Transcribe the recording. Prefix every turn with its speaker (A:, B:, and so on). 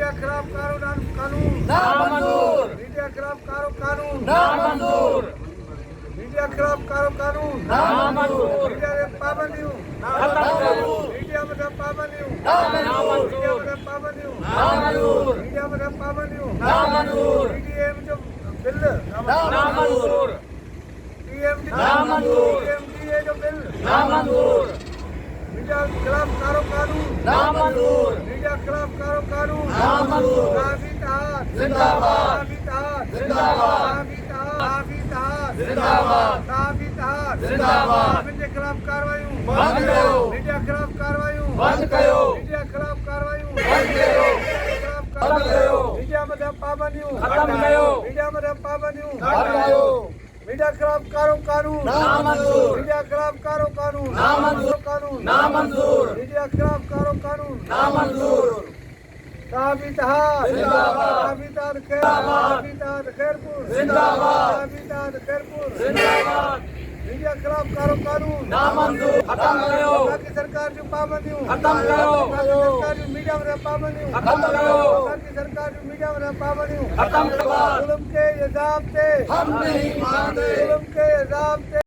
A: media खिलाफ कानून
B: नामंजूर
A: मीडिया खिलाफ कानून
B: नामंजूर
A: मीडिया खिलाफ कानून
B: नामंजूर
A: मीडिया में पाबंदियों
B: खत्म करो
A: मीडिया में पाबंदियों
B: नामंजूर
A: पाबंदियों
B: नामंजूर
A: मीडिया में पाबंदियों
B: नामंजूर
A: पीडीएम जो बिल
B: नामंजूर
A: पीएमडी
B: नामंजूर
A: पीएमडीए जो बिल
B: नामंजूर
A: मीडिया खिलाफ कानून
B: नामंजूर
A: मीडिया खिलाफ कानून
B: नामंजूर
A: काफी तहत
B: जिंदाबाद
A: काफी तहत
B: जिंदाबाद जिंदाबाद जिंदाबाद
A: मीडिया खिलाफ कार्रवाइयों
B: बंद करो
A: मीडिया खिलाफ कार्रवाइयों
B: बंद करो
A: मीडिया खिलाफ कार्रवाइयों
B: बंद करो खत्म करो
A: मीडिया में पाबंदियों
B: खत्म करो
A: मीडिया में पाबंदियों
B: खत्म करो
A: मीडिया खिलाफ कानून
B: नामंजूर
A: मीडिया खिलाफ कानून
B: नामंजूर नामंजूर
A: मीडिया खिलाफ कानून
B: नामंजूर
A: काफी तहत
B: जिंदाबाद
A: खैरपुर
B: जिंदाबाद
A: खैरपुर
B: जिंदाबाद
A: मीडिया खिलाफ कानून
B: नामंजूर खत्म करो
A: की सरकार जो पाबंदियों
B: खत्म करो
A: सरकार जो मीडिया में पाबंदियों
B: खत्म करो
A: की सरकार जो मीडिया में पाबंदियों
B: खत्म करो
A: जुल्म के हिसाब से
B: हम नहीं मानते
A: जुल्म के हिसाब से